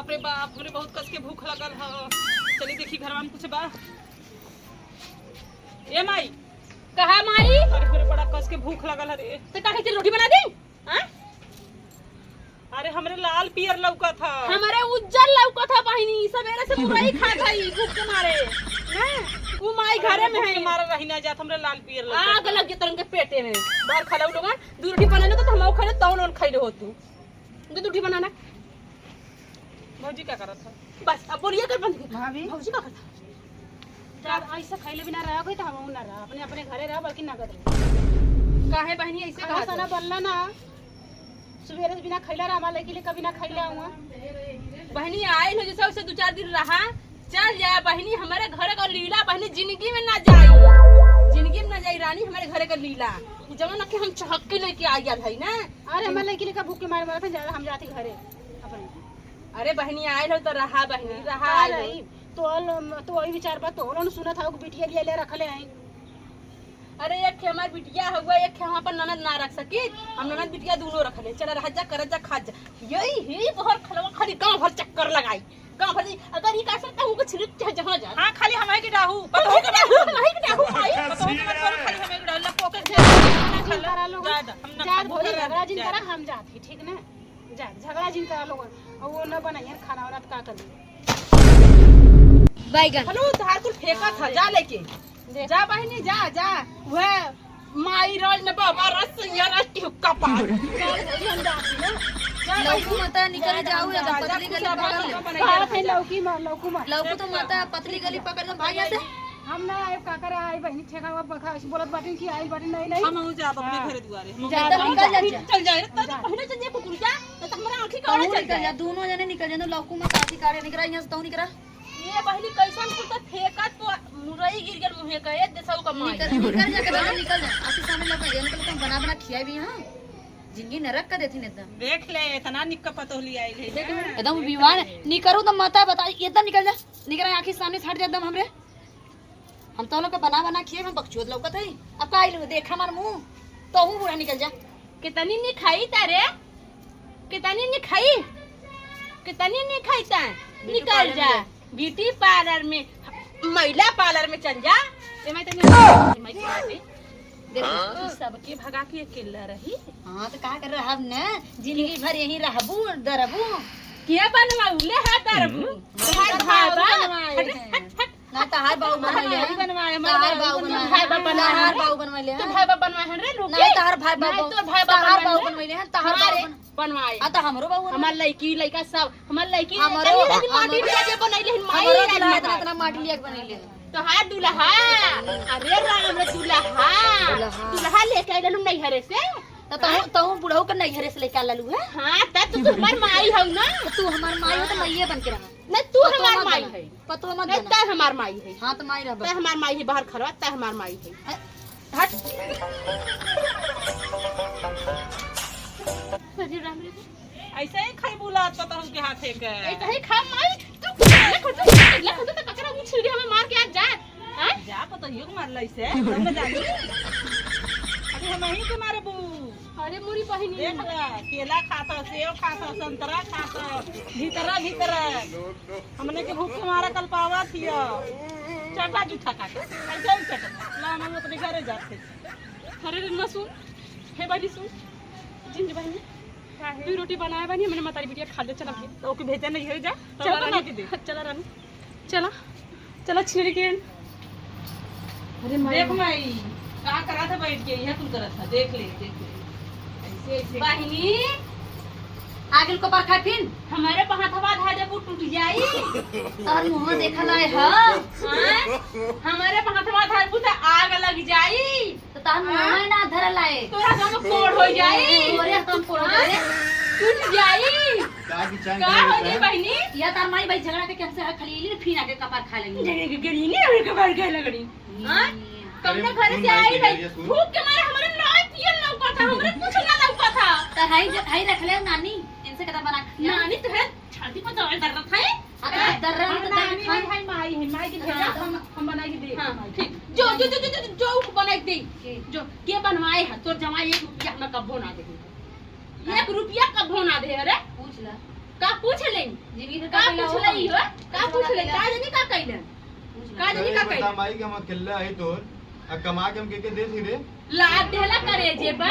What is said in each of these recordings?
बाप रे बाप, हमरे बहुत कस के भूख लगल ह। चली देखी घर में कुछ बा। ए माई, कहा माई? अरे हमरे बड़ा कस के भूख लगल है रे। तो का कहती रोटी बना दी? हां? अरे हमरे लाल पियर लौका था। हमारे उज्जर लौका था बहिनी, सवेरे से मुरई खा गई भूख के मारे। हैं? वो माई घरे में है। मारा रही ना जात हमरे लाल पियर लौका। आग लग गई तरंग के पेटे में। बाहर खा लो लोगन, दो रोटी बनाने तो हम खाले तौन खाइले हो तू। दो रोटी बनाना। भौजी क्या करत था? बस अब बोलिए कर बंद। भाभी भौजी का करता? यार ऐसा खैले बिना रहा कोई तो हम ना रहा, अपने अपने घरे रहा बल्कि नगद रहा। काहे बहिनी ऐसे खाना कहा? साना बनला ना, सवेरे से बिना खैला रहा, हमारे के लिए कभी ना खैला हुआ। बहनी आए हो जैसे उसे 2-4 दिन रहा, चल जाए बहनी। हमारे घर का लीला बहनी जिंदगी में ना जाए, जिंदगी में ना जाए रानी हमारे घर का लीला। जब कि हम चहक के लेके आ गया भाई ना। अरे हमारे के लिए का भूख के मारे मारे थे, ज्यादा हम जाते घरे अपने। अरे बहनी आए हो तो रहा बहनी रहा आ आए रही तो वही विचार बा तो उन्होंने सुना था कि बिटिया लिए ले रखले हैं। अरे एक हमार बिटिया हुआ, एक हम अपन ननद ना रख सकी। हम ननद बिटिया दोनों रख ले। चल रह जा कर जा खा जा। यही ही बहर खलवा खाली गांव भर चक्कर लगाई। गांव भर अगर ही का सकता हूं कि छिड़क जहां जा। हां खाली हमारे के डाहू। पता है कि डाहू आई। खाली हमें डाल ला पोके करा लोग हम जात भोज झगड़ा जिन करा हम जात ही ठीक ना। जा झगड़ा जिन करा लोग और वो न बनाइए खाना वाला का कर बैगन हेलो धार कुल फेंका था जा लेके जा बहनी जा जा। वह माई रोज न बाबा रस यार टिक्का पार लौकी माता निकल जाऊ या पतली गली पकड़ ले। बात है लौकी मार लौकू मार लौकी तो माता पतली गली पकड़ ले भाई से। हम ना आए का करे आई बहनी ठेका हुआ बखा बोलत बाटी की आई बाटी नहीं नहीं। हम जा अपने घरे दुआरे। चल जाए पहले चल जाए कुकुर जा तो हमारा आंखी काढ़े चल निकल जा, दोनों जने निकल जा। लौकी माता आती काढ़े निकरा यहां से तो निकरा। ये बहनी कैसन कुल फेंका तो मुरई गिर गल मुंह के देसौ का माई निकल जा कर निकल जा। आसी सामने लौका ये निकल बना बना खियाई भी हां। जिंदगी नरक का देथी नेता देख ले इतना निक्का पतोली आई ले। एकदम विवान नहीं करू तो माता बता एकदम निकल जा। निकरा आंखी सामने से हट जा एकदम हमरे। हम तो लोग का बना बना खिए हम बकचोद लौकत है। अब का आइल देख हमार मुंह तो हूं बुरा निकल जा। कितनी नहीं खाई तारे, कितनी नहीं खाई, कितनी नहीं खाई ता निकल जा। ब्यूटी पार्लर में महिला पार्लर में चल जा। मैं तो देखो सबके भगा के अकेला रही। हां तो का कर रहा हम ना जिंदगी भर यही रहबू डरबू। क्या बनवाउले है दरबू हट भाई ना तहार बाऊ बनवाइले हैं। बनवाए तहार बाऊ बनवाइले भाई बाप बनवाए तहार बाऊ बनवाइले तो हैं। भाई बाप बनवाए हैं रे लोग। ना तहार भाई बाऊ तो भाई तहार बाप बाऊ बनवाइले हैं। तहार बाऊ बनवाए आ तो हमरो बाऊ हमार लड़की लड़का सब हमार लड़की हमरो माटी के बनैले हैं माई हमरो दुल्हा इतना माटी लिया के बनैले। तो हां दुल्हा अरे राम रे दुल्हा लेके आइल नहीं हरे से तो बुढ़ऊ के नहीं घरे से लेके आलू है। हां त तू हमार माई हो ना। तू हमार माई हो तो मैये बन के रहा। नहीं तू हमार माई है पतो मत नहीं देना। त हमार माई है। हां तो माई रह त हमार माई है बाहर खरवा त हमार माई है। हट अरे राम रे ऐसे ही खाई बुला तो हम के हाथे के। ऐसे ही खा माई तू तो कचरा मुंह छीड़ी हमें मार के आ जा। हां जा पता युग मार लई से हम ना जानी। अरे हम ही के मारे बू। अरे मोरी बहिनी देख ले केला खाता, सेब खाता, संतरा खाता, भीतर हमने के भूख के मारा कल पावा थिया चटा जूठा काटे ऐसे ही चटा ला हम अपने घरे जाते। अरे न सुन हे बाजी सुन जिंज बहनी तू रोटी बनाया बनी मैंने मतारी बिटिया खा ले। चला तो ओके भेजे नहीं है जा तो चला बना के दे। चला रानी चला चला छिड़ के। अरे देख माई का करा था बैठ के यहां कुल करा था देख ले ऐसे ऐसे बहनी आगे को पर खाई फिन हमारे पहाथवा धाजे को टूट जाई। और मुंह देखा लाए हां हां हमारे पहाथवा धार को तो आग लग जाई तो तार मुंह ना धर लाए तोरा गांव में कोड़ हो जाई। तोरे हम फोड़ दे टूट जाई का हो गई बहनी या तार माई भाई झगड़ा के कैसे खलीली फिर आके कपार खा लेंगे। जगह गड़ी नहीं और कबार के लगड़ी। हां तुमने घर से आई रही भूख के मारे हमारे नाई पियल लौका था हमरे कुछ ना लौका था। तो हाई रख ले नानी इनसे कदा बना नानी तो है छाती पर दर्द दर्द था है। अगर दर्रा तो नानी भाई भाई माई है माई के भेजा हम बना के दे। हां ठीक जो जो जो जो जो बना के दे जो के बनवाए है तोर जमाई 1 रुपया हमें कब्बो ना दे। 1 रुपया कब्बो ना दे। अरे पूछ ला का पूछ ले का पूछ ले हो का पूछ ले का जानी का कइले का जानी का कइले माई के हम अकेला है तो कमा के हम के दे थी रे लाद देला करे जे बा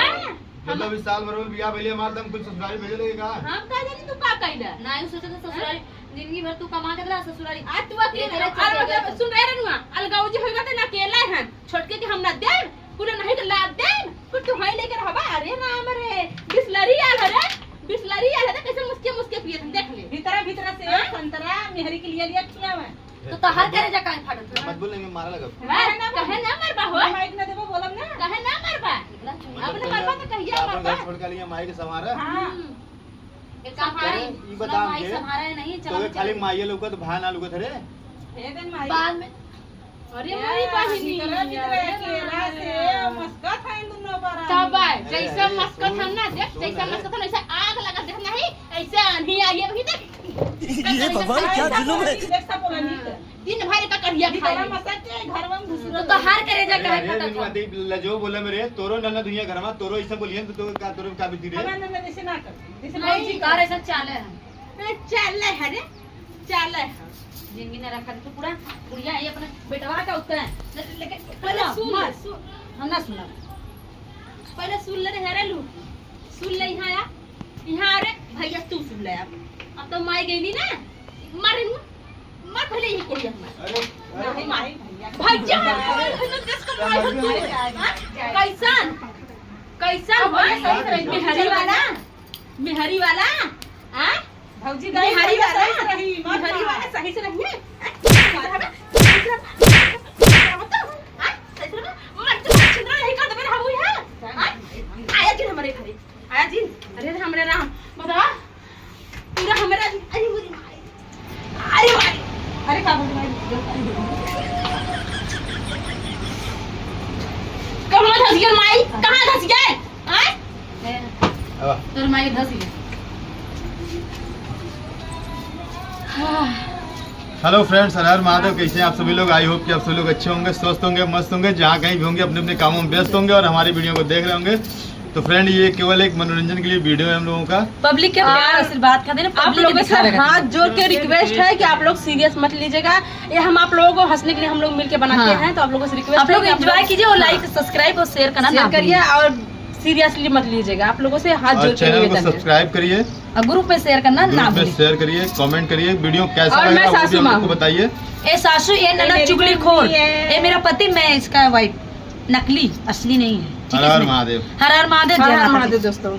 मतलब इस साल भर में बियाह भइले हमार दम कुछ ससुराल भेजे लगे का हम का जानी तू का कइले नहीं सोचे तो ससुरारी जिंदगी भर तू कमा के दला ससुरारी आ तू अकेले और मतलब सुन रे रनुआ अलगाव जी होगा त ना अकेला है छोटके के हम ना दे पूरा नहीं तो लाद दे कुछ तू है लेकर हवा अरे राम रे बिस्लरी आल रे बिस्लरी आल है कैसे मुस्के मुस्के पिए देख ले भीतर भीतर से संतरा मेहरी के लिए लिया खिया हुआ तो तहार करे जा काहे फाटत मत बोल नहीं मारा लगा कहे ना मरबा हो माइक ना देबो बोलब ना कहे ना मरबा अपने मरबा तो कहिया अपन मरबा घर छोड़ के लिए माई के संभारा हां एक काम करी ई बता माई हमके संभारे नहीं तो चलो खाली माई लोग तो भाई ना लोग थे रे हे दिन माई बाद में अरे मेरी बहिनी केला से मस्का खाइन दुनो पर तब जैसे मस्कत हम ना देख जैसे मस्कत हम ऐसे आग लगा देख नहीं ऐसे आंधी आई है वही देख ये भगवान क्या जुलूम है। देखता बोलनी दिन भर का करिया भीतर खाई मसा के घर में घुस तो तहार करे जा काहे फाटत लजो बोले मेरे तोरो नन्ना दुनिया घर में तोरो ऐसा बोलिए तो का तोरो का बीती रे हमें ना जैसे ना कर जैसे नहीं नहीं कार ऐसा चाले है चल है रे चल है जिंदगी ने रखा तो पूरा बुढ़िया ये अपने बेटवा का उत्तर है लेके पहले सुन मार। सुन हम ना सुना पहले सुन ले हेरे लू सुन ले यहाँ अरे भैया तू सुन ले अब तो माई गई ना मारे मार पहले ये कोई अरे नहीं माई भैया भैया कैसन कैसन मेहरी वाला हाँ भौजी मेहरी वाला रही मेहरी वाला सही से नहीं है आया जी हमारे घरे आया जी अरे हमारे राम बता पूरा हमारा अरे मुझे अरे भाई अरे का बोल भाई कहाँ धस गया माई कहाँ धस गए हाँ तोर माई धस गई हेलो फ्रेंड्स, हर हर महादेव। कैसे हैं आप सभी लोग? आई होप कि आप सभी लोग अच्छे होंगे, स्वस्थ होंगे, मस्त होंगे, जहाँ कहीं भी होंगे अपने अपने कामों में व्यस्त होंगे और हमारी वीडियो को देख रहे होंगे। तो फ्रेंड, ये केवल एक मनोरंजन के लिए वीडियो है हम लोगों का। पब्लिक के प्यार आशीर्वाद का देना आप लोगों से हाथ जोड़ के रिक्वेस्ट है कि आप लोग सीरियस मत लीजिएगा। ये हम आप लोगों को हंसने के लिए हम लोग मिलके बनाते हैं, तो आप लोगों से रिक्वेस्ट आप लोग एंजॉय कीजिए और लाइक सब्सक्राइब और शेयर करना ना करिए और सीरियसली मत लीजिएगा। आप लोगों से हाथ जोड़ और के चैनल को निवेदन है। सब्सक्राइब करिए, और ग्रुप पे शेयर करना ना ग्रुप में भूलिए। शेयर करिए, कमेंट करिए, वीडियो कैसा और लगा मैं वो भी सासू हम माँ लोग को बताइए। ए सासू ये ननद चुगली खोर, ये मेरा पति, मैं इसका वाइफ, नकली असली नहीं है। ठीक हर है हर इसमें? महादेव। हर हर महादेव, जय हर हर माता दी। महादेव दोस्तों।